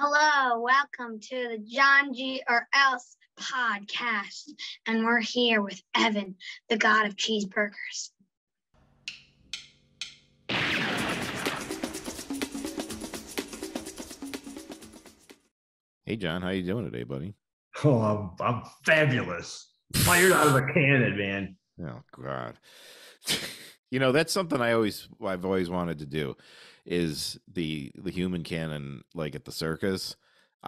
Hello, welcome to the Johngy or Else podcast. And we're here with Evan, the god of cheeseburgers. Hey, John, how you doing today, buddy? Oh, I'm fabulous. Fired out of a cannon, man. Oh, God. That's something I've always wanted to do is the human cannon, like at the circus.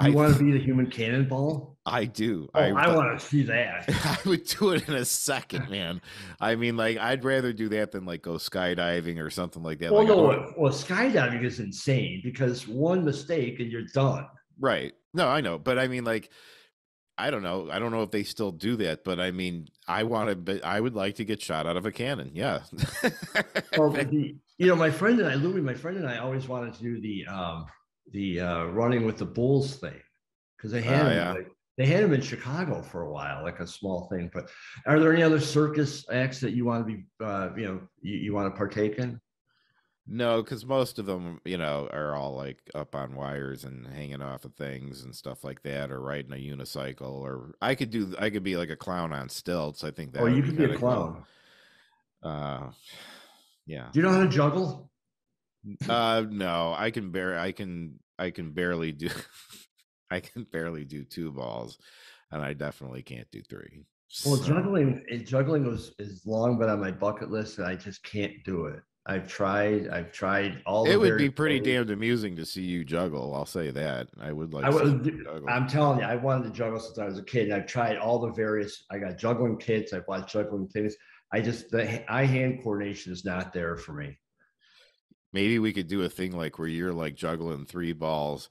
You want to be the human cannonball? I do. Oh, I want to see that. I would do it in a second, man. I mean, like, I'd rather do that than like go skydiving or something like that. Well, skydiving is insane because one mistake and you're done. Right. No, I know. But I mean, like, I don't know. I don't know if they still do that, but I mean, I would like to get shot out of a cannon. Yeah. Well, my friend and I always wanted to do the running with the bulls thing because they had them in Chicago for a while, like a small thing. But are there any other circus acts that you want to be, you want to partake in? No, because most of them, are all like up on wires and hanging off of things and stuff like that, or riding a unicycle. Or I could be like a clown on stilts. I think that. Oh, you could be a clown. Cool. Yeah. Do you know how to juggle? No, I can barely do. I can barely do 2 balls, and I definitely can't do 3. Well, juggling is long, but on my bucket list, and I just can't do it. I've tried all. It would be pretty damned amusing to see you juggle. I'll say that. I would like. I'm telling you, I wanted to juggle since I was a kid. And I've tried all the various. I got juggling kits. I've watched juggling things. The eye-hand coordination is not there for me. Maybe we could do a thing like where you're like juggling 3 balls,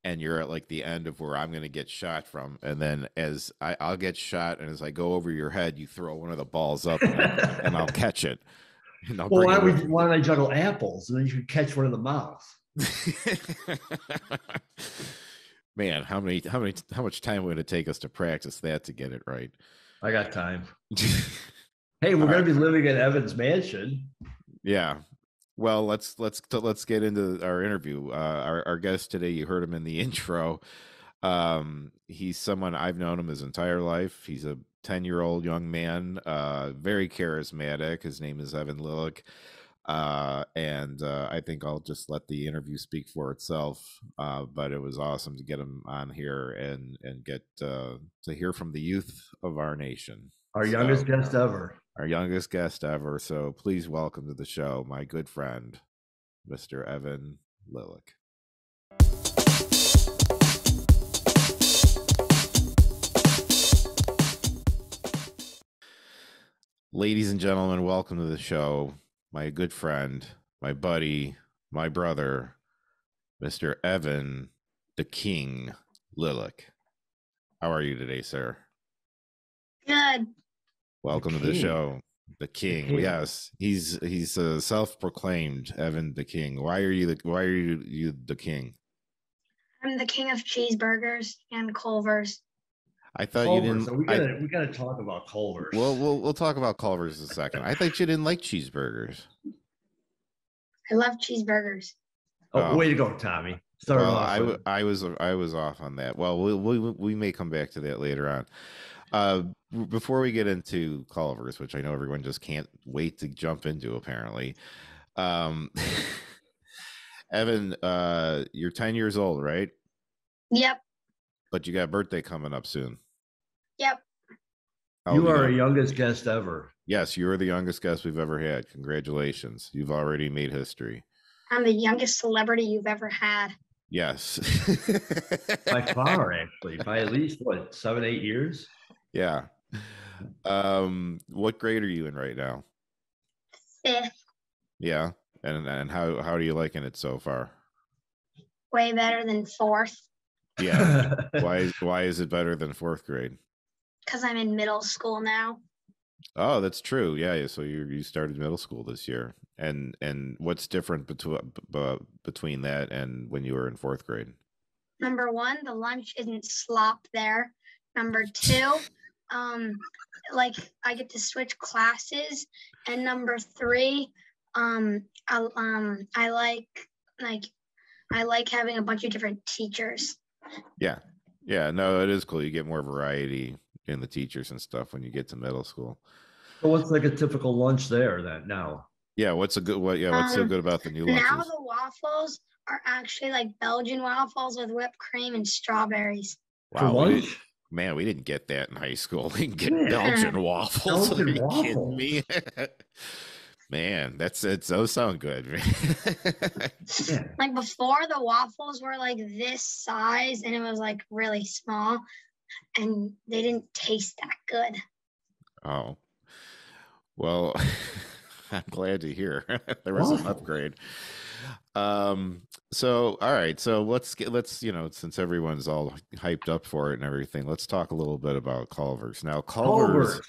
and you're at like the end of where I'm going to get shot from, and then as I'll get shot, and as I go over your head, you throw one of the balls up, and I'll catch it. Well, why don't I juggle apples, and then you can catch one in the mouth? Man, how much time would it take us to practice that to get it right? I got time. Hey, we're going to be living at Evan's mansion. Yeah. Well, let's get into our interview. Our guest today, you heard him in the intro. He's someone I've known him his entire life. He's a 10-year-old young man, very charismatic. His name is Evan Lilek. And I think I'll just let the interview speak for itself. But it was awesome to get him on here and get to hear from the youth of our nation. Our youngest guest ever. Our youngest guest ever. So please welcome to the show, my good friend, Mr. Evan Lilek. Ladies and gentlemen, welcome to the show, my good friend, my buddy, my brother, Mr. Evan, the King Lilek. How are you today, sir? Good. Welcome to the show, the King. Yes, he's a self-proclaimed Evan the King. Why are you the King? I'm the king of cheeseburgers and Culvers. I thought Culver's, you didn't. So we gotta talk about Culver's. We'll talk about Culver's in a second. I thought you didn't like cheeseburgers. I love cheeseburgers. Oh, way to go, Tommy! I was off on that. Well, we may come back to that later on. Before we get into Culver's, which I know everyone just can't wait to jump into, apparently. Evan, you're 10 years old, right? Yep. But you got a birthday coming up soon. Yep. You are our youngest guest ever. Yes, you are the youngest guest we've ever had. Congratulations. You've already made history. I'm the youngest celebrity you've ever had. Yes. By far, actually. By at least, 7, 8 years? Yeah. What grade are you in right now? 5th. Yeah. And how are you liking it so far? Way better than 4th. Yeah. Why is it better than 4th grade? Because I'm in middle school now. Oh, that's true. Yeah. So you started middle school this year. And what's different between that and when you were in 4th grade? Number 1, the lunch isn't slop there. Number 2, like I get to switch classes. And number 3, I like I like having a bunch of different teachers. Yeah. Yeah, no, it is cool. You get more variety in the teachers and stuff when you get to middle school. So what's like a typical lunch there that now? Yeah, what's so good about the new lunches? Now the waffles are actually like Belgian waffles with whipped cream and strawberries. For lunch? We didn't get that in high school. We didn't get Belgian waffles. Belgian Are you waffles. kidding me? Man, those sound good. Yeah. Like before, the waffles were like this size, and it was like really small, and they didn't taste that good. Oh, well, I'm glad to hear there was an upgrade. So all right, so let's since everyone's all hyped up for it and everything, let's talk a little bit about Culver's. Now, Culver's,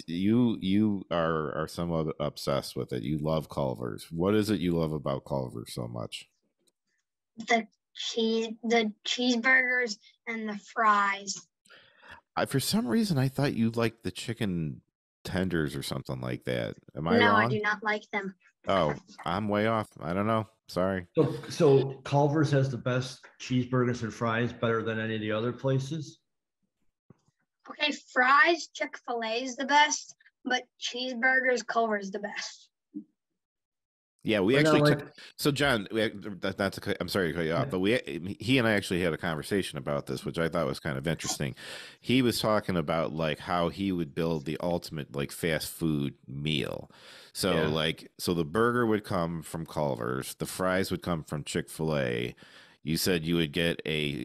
you are somewhat obsessed with it. You love Culver's. What is it you love about Culver's so much? The cheeseburgers and the fries. For some reason, I thought you liked the chicken tenders or something like that. Am I wrong? No, I do not like them. Oh, I'm way off. I don't know. Sorry. So Culver's has the best cheeseburgers and fries, better than any of the other places? Okay, fries, Chick-fil-A is the best, but cheeseburgers, Culver's the best. Yeah, we actually so John, I'm sorry to cut you off, but he and I actually had a conversation about this, which I thought was kind of interesting. He was talking about like how he would build the ultimate like fast food meal. So so the burger would come from Culver's, the fries would come from Chick-fil-A. You said you would get a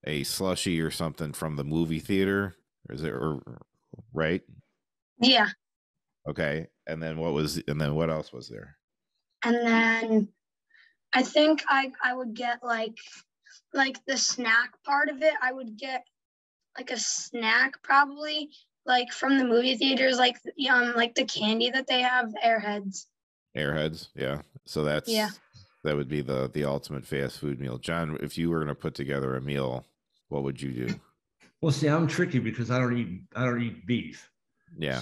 slushie or something from the movie theater, right? Yeah. Okay, and then what else was there? And then I think I would get like the snack part of it. I would get like a snack probably like from the movie theaters, like the candy that they have, Airheads. Airheads, yeah. So that would be the ultimate fast food meal. John, if you were going to put together a meal, what would you do? Well, see, I'm tricky because I don't eat beef. Yeah.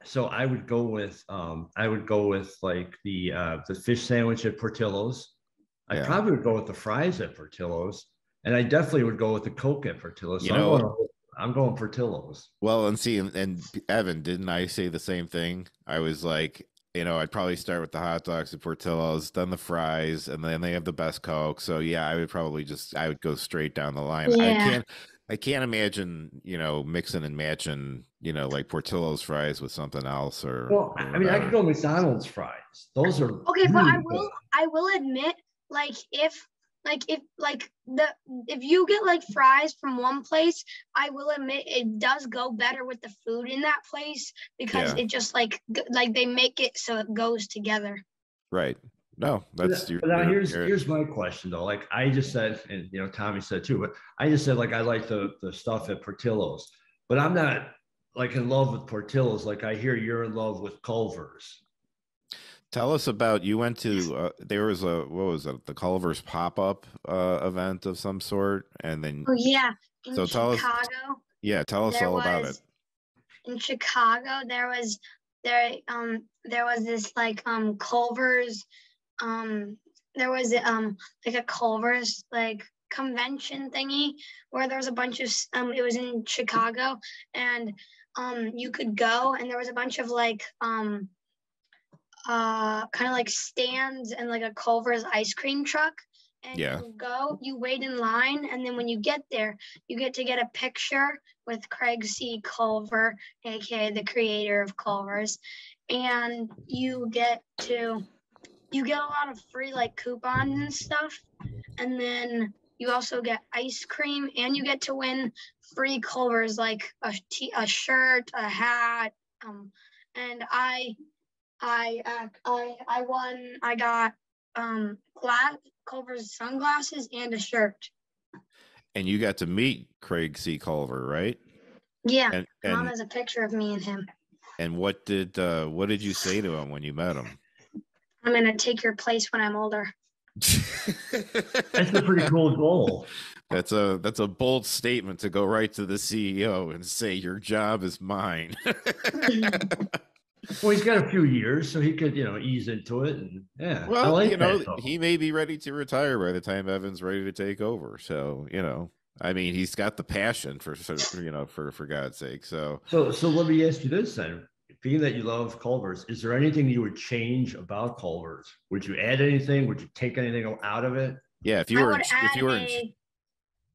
So I would go with like the fish sandwich at Portillo's. I probably would go with the fries at Portillo's, and I definitely would go with the Coke at Portillo's. So I'm going Portillo's. Well, and Evan, didn't I say the same thing? I was like, I'd probably start with the hot dogs at Portillo's, then the fries, and then they have the best Coke. So yeah, I would go straight down the line. Yeah. I can't imagine, mixing and matching, like Portillo's fries with something else or I mean, I could go McDonald's fries. Those are okay, but I will admit, if you get like fries from one place, I will admit it does go better with the food in that place because it just like they make it so it goes together. Right. No, that's here's my question though. Like I just said, and Tommy said too, but I just said like I like the stuff at Portillo's, but I'm not like in love with Portillo's. Like I hear you're in love with Culver's. Tell us about, you went to there was the Culver's pop-up event of some sort, and then in Chicago. Tell us all about it. In Chicago, there was this like Culver's. There was like a Culver's like convention thingy where there was a bunch of it was in Chicago, and you could go, and there was a bunch of like kind of like stands and like a Culver's ice cream truck, and you wait in line, and then when you get there, you get to get a picture with Craig C. Culver, aka the creator of Culver's, and you get a lot of free like coupons and stuff, and then you also get ice cream, and you get to win free Culver's like a shirt, a hat, and I won. I got Culver's sunglasses and a shirt. And you got to meet Craig C. Culver, right? Yeah, and Mom has a picture of me and him. And what did you say to him when you met him? I'm gonna take your place when I'm older. That's a pretty cool goal. That's a bold statement to go right to the CEO and say your job is mine. Well, he's got a few years, so he could, ease into it, and yeah, I Well, like that though. he may be ready to retire by the time Evan's ready to take over. So, I mean, he's got the passion for God's sake. So, So let me ask you this then. Being that you love Culver's, is there anything you would change about Culver's? Would you add anything? Would you take anything out of it? yeah, if you were in,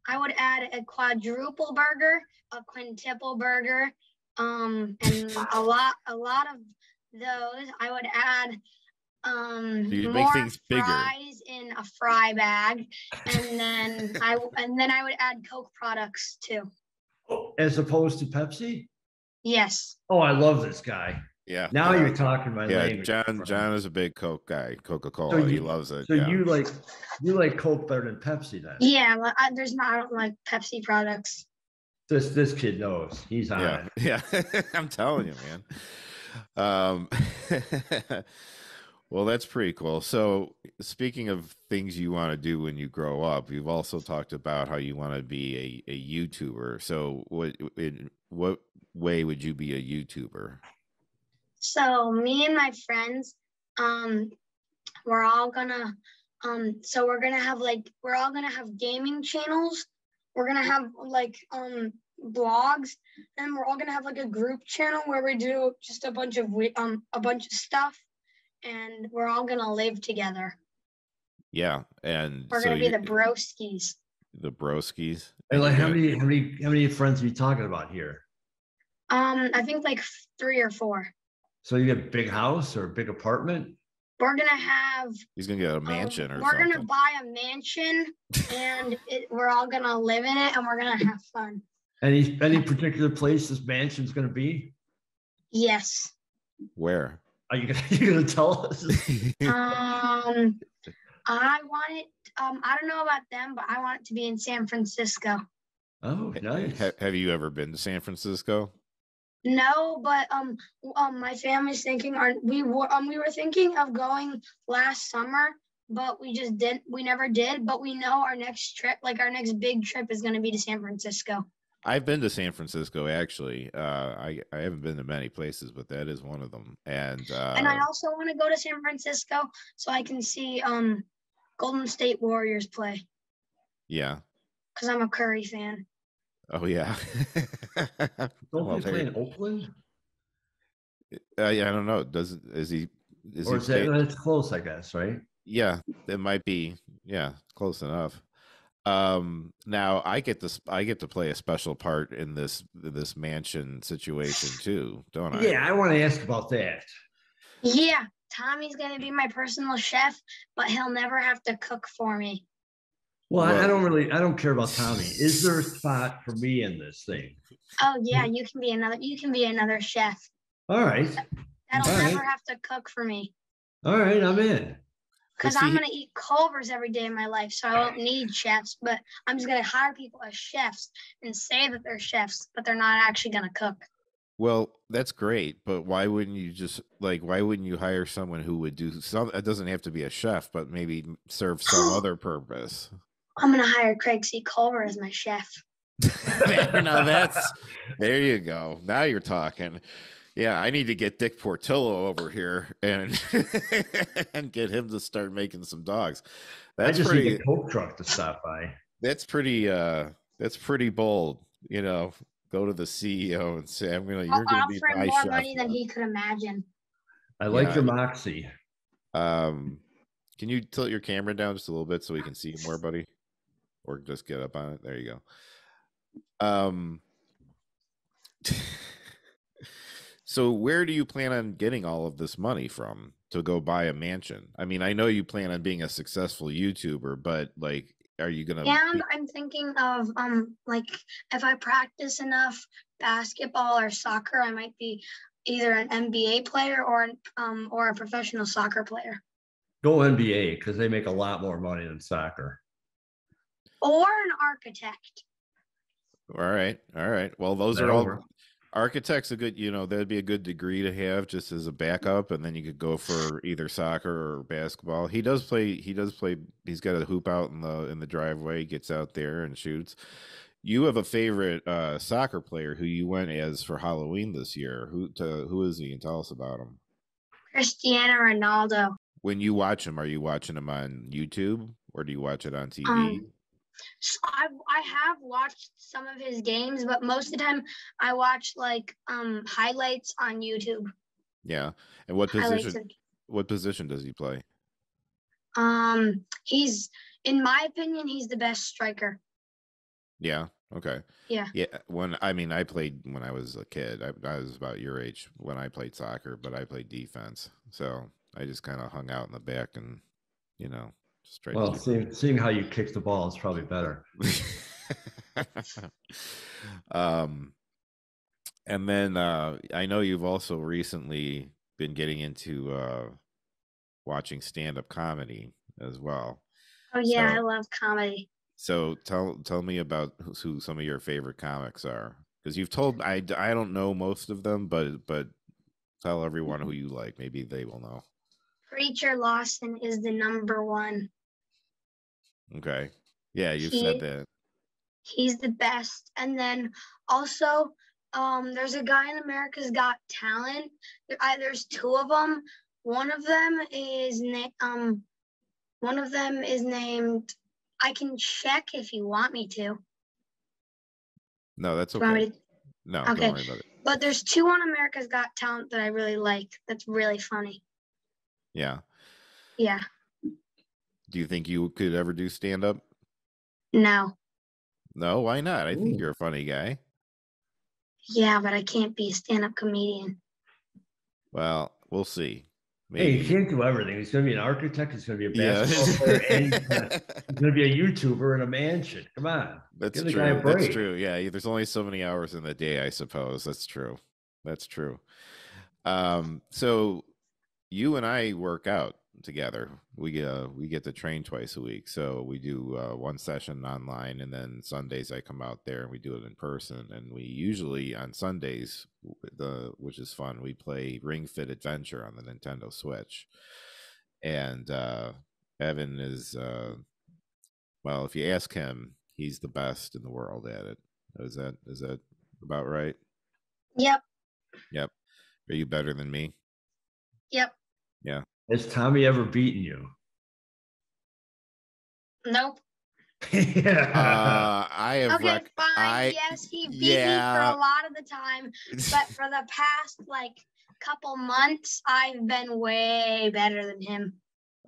I would add a quadruple burger, a quintuple burger, and a lot of those. I would add you make more things bigger. fries in a fry bag, and then I would add Coke products too. As opposed to Pepsi? Yes. Oh, I love this guy. Yeah. Now you're talking my language. John is a big Coke guy, Coca-Cola. He loves it. So you like Coke better than Pepsi then? Yeah, I don't like Pepsi products. This kid knows. He's on it. Yeah. I'm telling you, man. Well, that's pretty cool. So speaking of things you want to do when you grow up, you've also talked about how you want to be a YouTuber. So in what way would you be a YouTuber? So me and my friends, we're all gonna have gaming channels. We're gonna have blogs, and we're all gonna have like a group channel where we do just a bunch of stuff, and we're all gonna live together. Yeah, and we're gonna be the broskies. The broskies. And like how many friends are you talking about here? I think like 3 or 4. So you get a big house or a big apartment? We're gonna have. He's gonna get a mansion or we're something. We're gonna buy a mansion, and we're all gonna live in it, and we're gonna have fun. Any particular place this mansion's gonna be? Yes. Where? Are you gonna tell us? I want it. I don't know about them, but I want it to be in San Francisco. Oh, nice. Have you ever been to San Francisco? No, but my family's thinking. We were thinking of going last summer, but we just didn't. We never did. But we know our next big trip is going to be to San Francisco. I've been to San Francisco actually. I haven't been to many places, but that is one of them. And I also want to go to San Francisco so I can see Golden State Warriors play. Yeah. Because I'm a Curry fan. Oh yeah. Don't they play in Oakland? Yeah, I don't know. That's close, I guess, right? Yeah, it might be. Yeah, close enough. Now I get to play a special part in this mansion situation too, don't I? Yeah, I want to ask about that. Yeah, Tommy's gonna be my personal chef, but he'll never have to cook for me. Well, I don't care about Tommy. Is there a spot for me in this thing? Oh yeah, you can be another chef. All right. That'll never have to cook for me. All right, I'm in. Because I'm gonna eat Culver's every day of my life, so I won't need chefs. But I'm just gonna hire people as chefs and say that they're chefs, but they're not actually gonna cook. Well, that's great, but why wouldn't you hire someone who would do some? It doesn't have to be a chef, but maybe serve some other purpose. I'm gonna hire Craig C. Culver as my chef. Now there you go. Now you're talking. Yeah, I need to get Dick Portillo over here and and get him to start making some dogs. I just need a Coke truck to stop by. That's pretty bold. Go to the CEO and say, you're going to be my chef. More money than he could imagine. I like your moxie. Can you tilt your camera down just a little bit so we can see you more, buddy? Or just get up on it. There you go. So where do you plan on getting all of this money from to go buy a mansion? I mean, I know you plan on being a successful YouTuber, but are you going to? And I'm thinking of if I practice enough basketball or soccer, I might be either an NBA player or a professional soccer player. Go NBA because they make a lot more money than soccer. Or an architect. All right. Well, those are all architects. That'd be a good degree to have just as a backup, and then you could go for either soccer or basketball. He does play. He's got a hoop out in the driveway. He gets out there and shoots. You have a favorite soccer player who you went as for Halloween this year. Who is he? And tell us about him. Cristiano Ronaldo. When you watch him, are you watching him on YouTube or do you watch it on TV? So I have watched some of his games, but most of the time I watch like highlights on YouTube. Yeah. And what position does he play? He's, in my opinion, he's the best striker. Yeah. Okay. Yeah. Yeah. I played when I was a kid. I was about your age when I played soccer, but I played defense. So I just kind of hung out in the back and, just tried to keep seeing how you kick the ball is probably better. And then I know you've also recently been getting into watching stand-up comedy as well. Oh yeah, I love comedy. So tell me about who some of your favorite comics are, because you've told I don't know most of them, but tell everyone who you like. Maybe they will know. Preacher Lawson is the number one. Okay, yeah, you've said that. He's the best, and then also there's a guy in America's Got Talent. There's two of them. One of them is named. I can check if you want me to. No, that's okay. No, okay. Don't worry about it. But there's two on America's Got Talent that I really like. That's really funny. Yeah. Yeah. Do you think you could ever do stand-up? No. No, why not? I think you're a funny guy. Yeah, but I can't be a stand-up comedian. Well, we'll see. Maybe. Hey, he can't do everything. He's going to be an architect. He's going to be a basketball player. And he's going to be a YouTuber in a mansion. Come on. That's true. That's true. Yeah, there's only so many hours in the day, I suppose. That's true. That's true. So you and I work out together. We get to train twice a week. So we do one session online, and then Sundays I come out there and we do it in person. And we usually on Sundays, which is fun, we play Ring Fit Adventure on the Nintendo Switch. And Evan is well, if you ask him, he's the best in the world at it. Is that about right? Yep. Yep. Are you better than me? Yep. Yeah. Has Tommy ever beaten you? Nope. I have. Okay, fine. Yes, he beat me for a lot of the time, but for the past couple months, I've been way better than him.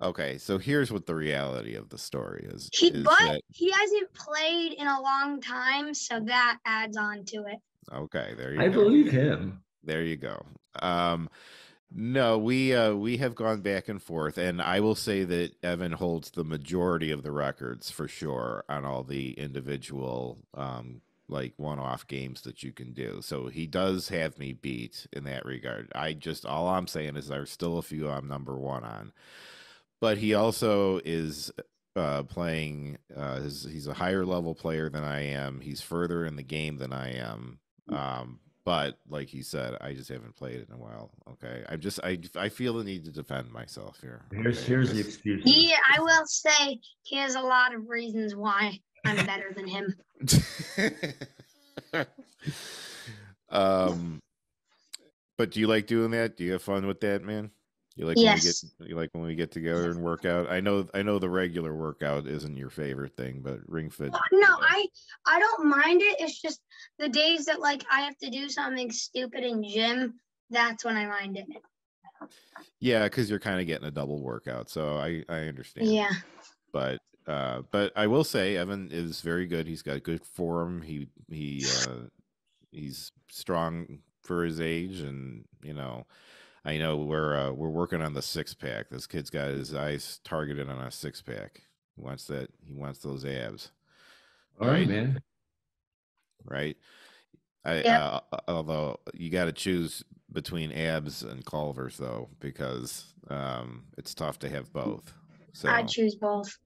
Okay, so here's what the reality of the story is. He hasn't played in a long time, so that adds on to it. Okay, there you go. I believe him. There you go. No, we have gone back and forth, and I will say that Evan holds the majority of the records for sure on all the individual one-off games that you can do. So he does have me beat in that regard. All I'm saying is there's still a few I'm number one on. But he also is playing. He's a higher level player than I am. He's further in the game than I am. But like he said, I just haven't played it in a while. Okay, I feel the need to defend myself here. Here's the excuse. Yeah, I will say he has a lot of reasons why I'm better than him. But do you like doing that? Do you have fun with that, man? You like when we get together and work out? I know the regular workout isn't your favorite thing, but Ring Fit. No, I don't mind it. It's just the days that I have to do something stupid in gym, that's when I mind it. Yeah, because you're kind of getting a double workout, so I understand. Yeah. But I will say Evan is very good. He's got good form. He's strong for his age, and I know we're working on the 6-pack. This kid's got his eyes targeted on a 6-pack. He wants that. He wants those abs. All right, man. Right. Although you got to choose between abs and Culvers, though, because it's tough to have both. So I'd choose both.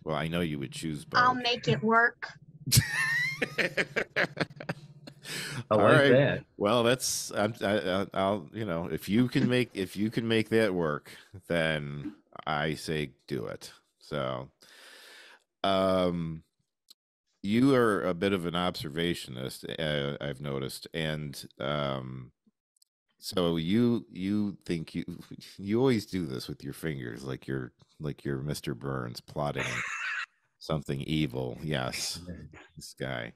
Well, I know you would choose both. I'll make it work. I like that. Well, that's I'll if you can make that work, then I say do it. So, you are a bit of an observationist, I've noticed, and so you think you always do this with your fingers, like you're Mr. Burns plotting something evil. Yes, this guy.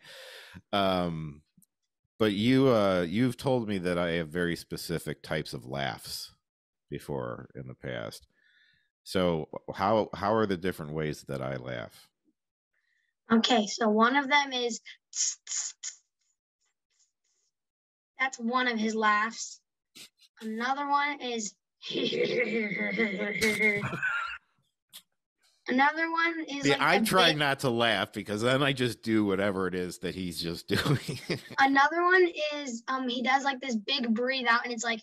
But you've told me that I have very specific types of laughs before in the past. So how are the different ways that I laugh? Okay, so one of them is that's one of his laughs. Another one is another one is See, like I try not to laugh because then I just do whatever it is that he's just doing. Another one is he does like this big breathe out and it's like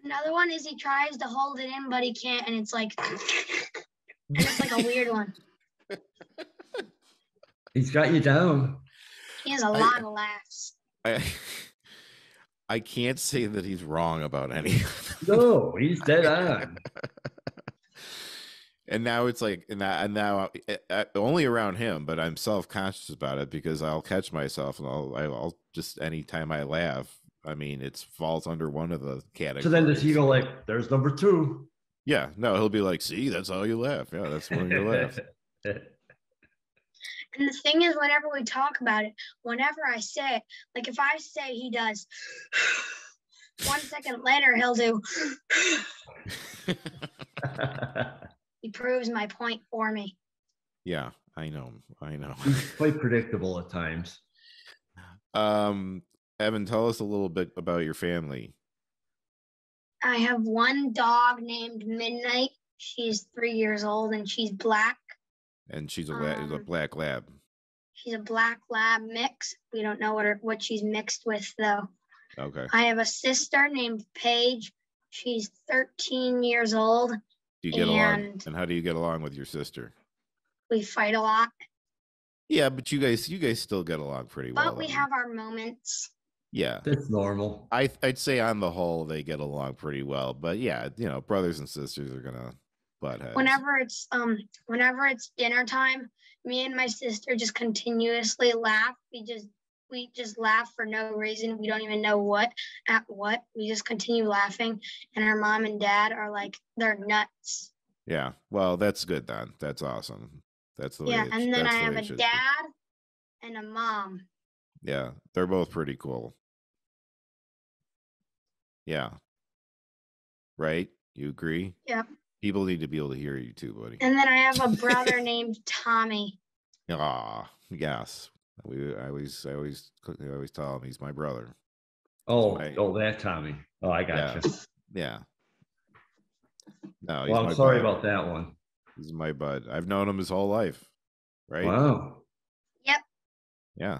another one is he tries to hold it in but he can't and it's like and it's like a weird one. He's got you down. He has a lot of laughs. I can't say that he's wrong about any. No, he's dead on. And now it's like, and now only around him, but I'm self-conscious about it because I'll catch myself and I'll just, anytime I laugh, I mean, it falls under one of the categories. So then does he go like, there's number 2? Yeah, no, he'll be like, see, that's how you laugh. Yeah, that's one of your laughs. And the thing is, whenever we talk about it, whenever I say it, like if I say he does, 1 second later he'll do. He proves my point for me. Yeah, I know. He's quite predictable at times. Evan, tell us a little bit about your family. I have one dog named Midnight. She's 3 years old and she's black. And she's a black lab. She's a black lab mix. We don't know what she's mixed with though. Okay. I have a sister named Paige. She's 13 years old. Do you get along? And how do you get along with your sister? We fight a lot. Yeah, but you guys still get along pretty well. But we have our moments. Yeah, that's normal. I'd say on the whole they get along pretty well. But yeah, brothers and sisters are gonna butt heads. Whenever it's dinner time, me and my sister just continuously laugh. We just laugh for no reason. We don't even know what. We just continue laughing. And our mom and dad are like, they're nuts. Yeah. Well, that's good then. That's awesome. That's the way. Yeah. And then I have a dad and a mom. Yeah. They're both pretty cool. Yeah. Right? You agree? Yeah. People need to be able to hear you too, buddy. And then I have a brother named Tommy. Ah, yes. I always tell him he's my brother. That Tommy. Oh, I got you. Yeah. No, well, I'm sorry about that one. He's my bud. I've known him his whole life. Right? Wow. Yep. Yeah.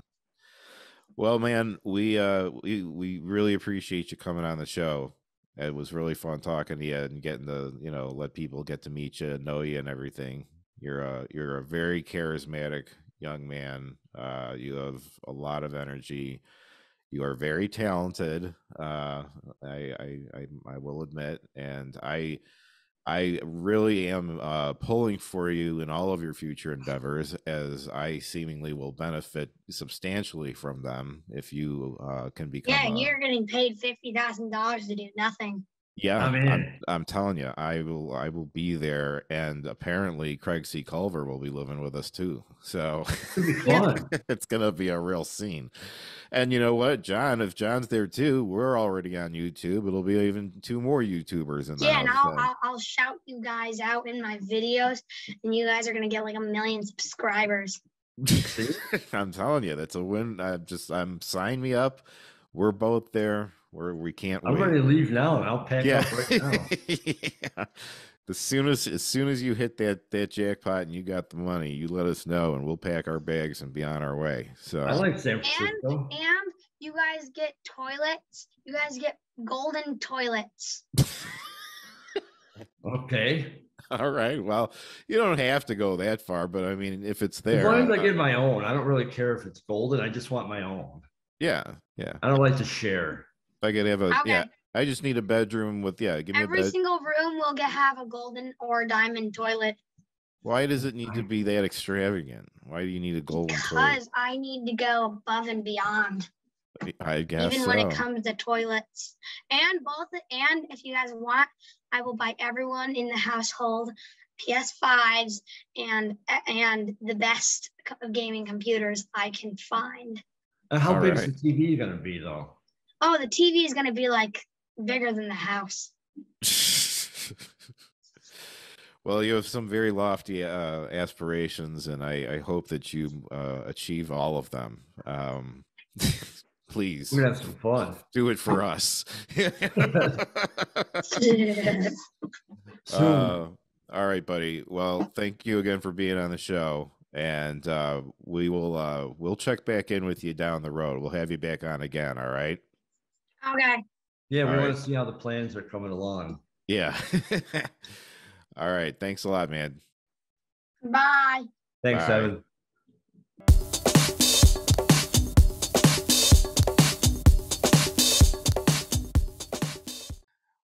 Well, man, we really appreciate you coming on the show. It was really fun talking to you and getting to, let people get to meet you and know you and everything. You're a very charismatic young man. You have a lot of energy. You are very talented. I will admit, and I really am pulling for you in all of your future endeavors, as I seemingly will benefit substantially from them if you can become. Yeah, you're getting paid $50,000 to do nothing. Yeah, I'm telling you, I will be there, and apparently Craig C. Culver will be living with us too. So it'll be fun. It's gonna be a real scene. And you know what, John? If John's there too, we're already on YouTube. It'll be even 2 more YouTubers in there. Yeah, and I'll shout you guys out in my videos, and you guys are gonna get like 1 million subscribers. I'm telling you, that's a win. Sign me up. We're both there. We can't wait. I'm ready to leave now, and I'll pack up right now. Yeah. As soon as you hit that jackpot and you got the money, you let us know, and we'll pack our bags and be on our way. So I like San Francisco. And you guys get toilets. You guys get golden toilets. Okay. All right. Well, you don't have to go that far, but I mean, if it's there. As long as I get my own, I don't really care if it's golden. I just want my own. Yeah. Yeah. I don't like to share. I could have I just need a bedroom with give me every single room will have a golden or diamond toilet. Why does it need to be that extravagant? Why do you need a golden toilet? Because I need to go above and beyond. I guess even when it comes to toilets. And if you guys want, I will buy everyone in the household PS5s and the best gaming computers I can find. How big is the TV going to be, though? Oh, the TV is going to be like bigger than the house. Well, you have some very lofty aspirations, and I hope that you achieve all of them. Please, we're gonna have some fun. Do it for us. All right, buddy. Well, thank you again for being on the show, and we'll check back in with you down the road. We'll have you back on again. All right. Okay. Yeah, we want to see how the plans are coming along. Yeah. All right. Thanks a lot, man. Bye. Thanks, Bye. Evan.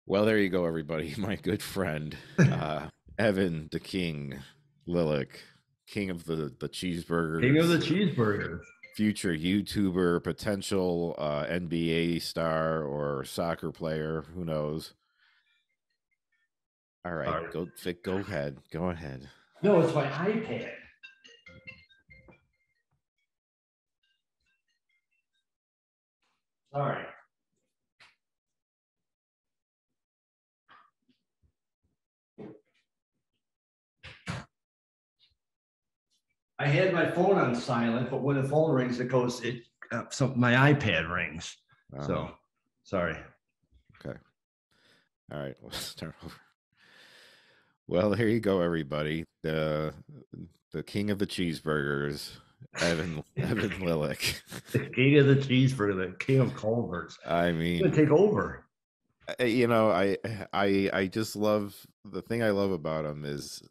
Well, there you go, everybody. My good friend, Evan the King Lilek, king of the cheeseburgers. King of the cheeseburgers. Future YouTuber, potential NBA star or soccer player. Who knows? All right. Go ahead. Go ahead. No, it's my iPad. All right. I had my phone on silent, but when the phone rings, so my iPad rings. So, sorry. Okay. All right. Let's start over. Well, here you go, everybody. The king of the cheeseburgers, Evan Lilek. The king of the cheeseburger, the king of Culver's. I mean, he's gonna take over. You know, I just love, the thing I love about him is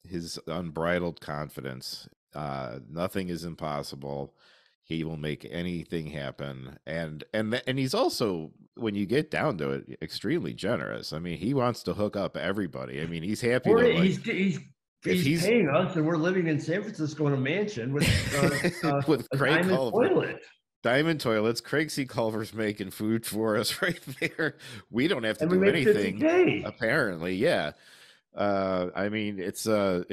his unbridled confidence. Nothing is impossible. He will make anything happen, and he's also, when you get down to it, extremely generous. I mean, he wants to hook up everybody. I mean, he's happy to, he's paying us, and we're living in San Francisco in a mansion with with Craig Culver. Toilet. Diamond toilets. Craig C. Culver's making food for us right there. We don't have to do anything. 50K. Apparently, yeah. I mean, it's a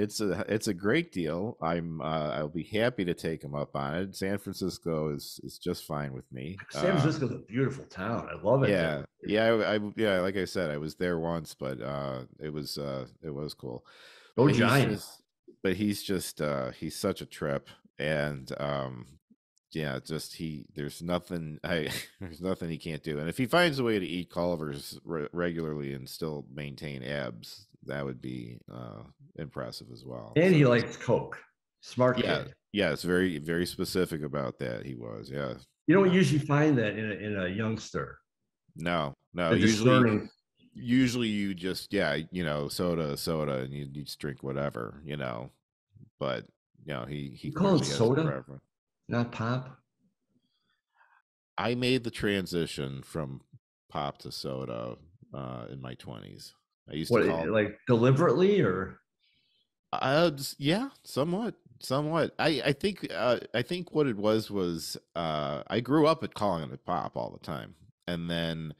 great deal. I'll be happy to take him up on it. San Francisco is just fine with me. San Francisco's a beautiful town. I love it. Yeah. Like I said, I was there once, but it was cool. Go Giants! But he's just he's such a trip, and yeah, just there's nothing he can't do. And if he finds a way to eat Culver's regularly and still maintain abs, that would be impressive as well. And he likes Coke. Smart kid. Yeah, it's very, very specific about that. He was, yeah. You don't usually find that in a youngster. No. Usually you just, soda, and you just drink whatever, But he calls it soda, not pop. I made the transition from pop to soda in my 20s. I used to call like deliberately, or yeah, somewhat. I think what it was I grew up at calling it pop all the time, and then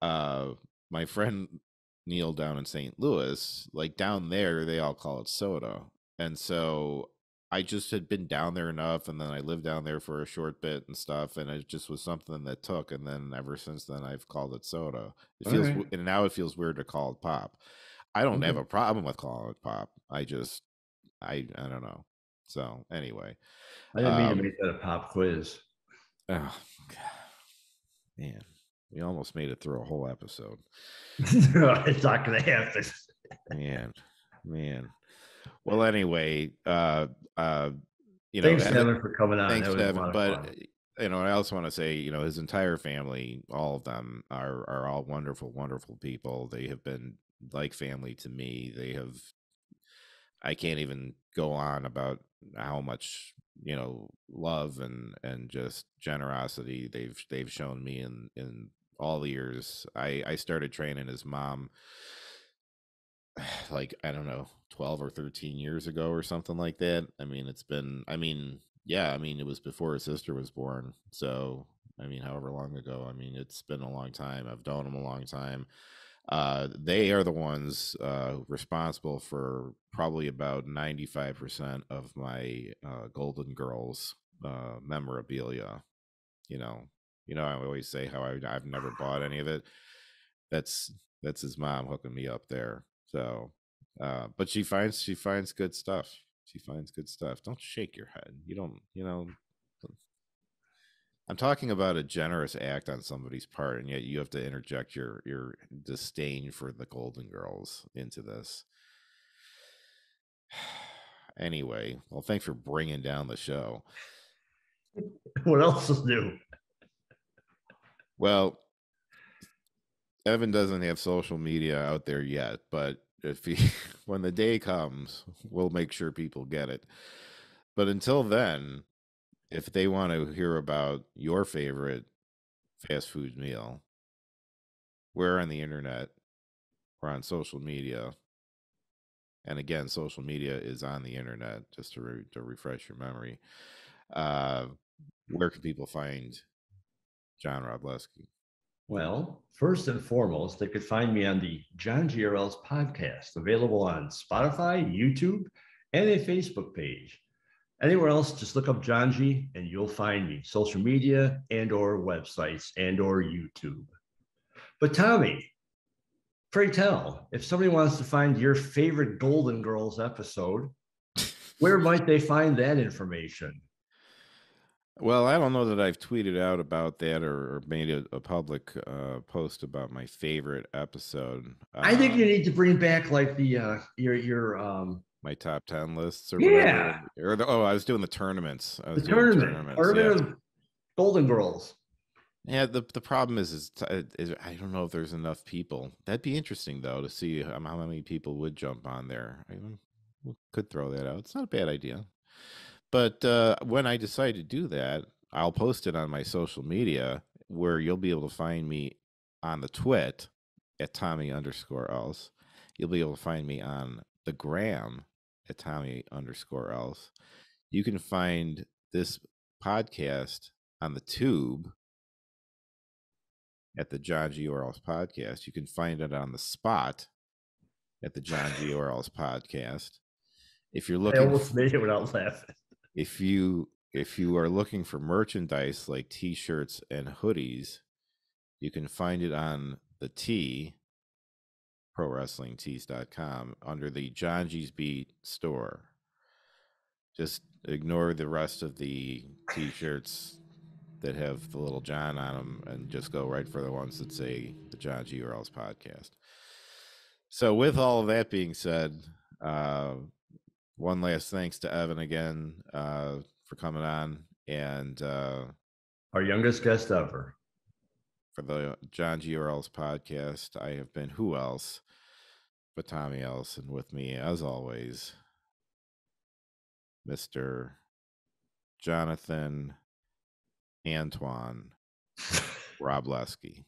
my friend Neil down in St. Louis, like down there, they all call it soda, and so I just had been down there enough, and then I lived down there for a short bit and stuff, and it just was something that took, and then ever since then I've called it soda. It feels, and now it feels weird to call it pop. I don't have a problem with calling it pop. I don't know. So anyway, I didn't mean to make that a pop quiz. Oh God. Man, we almost made it through a whole episode. It's not gonna happen. Man. Well, anyway, thanks, Evan, for coming on. Thanks, Evan. But I also want to say, his entire family, all of them are all wonderful, wonderful people. They have been like family to me. I can't even go on about how much, love and just generosity they've shown me in all the years. I started training his mom like, I don't know, 12 or 13 years ago or something like that. I mean, it was before his sister was born. So, I mean, however long ago, I mean, it's been a long time. I've known him a long time. They are the ones responsible for probably about 95% of my Golden Girls memorabilia. You know, I always say how I've never bought any of it. That's his mom hooking me up there. So, but she finds good stuff. She finds good stuff. Don't shake your head. You don't. I'm talking about a generous act on somebody's part, and yet you have to interject your disdain for the Golden Girls into this. Anyway, well, thanks for bringing down the show. What else is new? Well, Evan doesn't have social media out there yet, but when the day comes, we'll make sure people get it. But until then, if they want to hear about your favorite fast food meal, we're on the internet, we're on social media. And again, social media is on the internet, just to refresh your memory. Where can people find John Robleski? Well, first and foremost, they could find me on the Johngy podcast, available on Spotify, YouTube, and a Facebook page. Anywhere else, just look up Johngy and you'll find me. Social media and or websites and or YouTube. But Tommy, pray tell, if somebody wants to find your favorite Golden Girls episode, where might they find that information? Well, I don't know that I've tweeted out about that or made a public post about my favorite episode. I think you need to bring back like the your my top 10 lists or whatever. Or I was doing the tournaments. Tournament of Golden Girls. Yeah, the problem is I don't know if there's enough people. That'd be interesting though to see how many people would jump on there. We could throw that out. It's not a bad idea. But when I decide to do that, I'll post it on my social media where you'll be able to find me on the twit at Tommy_else. You'll be able to find me on the gram at Tommy_else. You can find this podcast on the tube at the Johngy podcast. You can find it on the spot at the Johngy podcast. If you're looking, I almost made it without laughing. If you are looking for merchandise like t-shirts and hoodies, you can find it on the ProWrestlingTees.com under the Johngy's Beat store. Just ignore the rest of the t-shirts that have the little John on them and just go right for the ones that say the Johngy podcast. So with all of that being said, one last thanks to Evan again for coming on, and our youngest guest ever. For the Johngy podcast, I have been who else but Tommy Else, and with me, as always, Mr. Jonathan Antoine Robleski.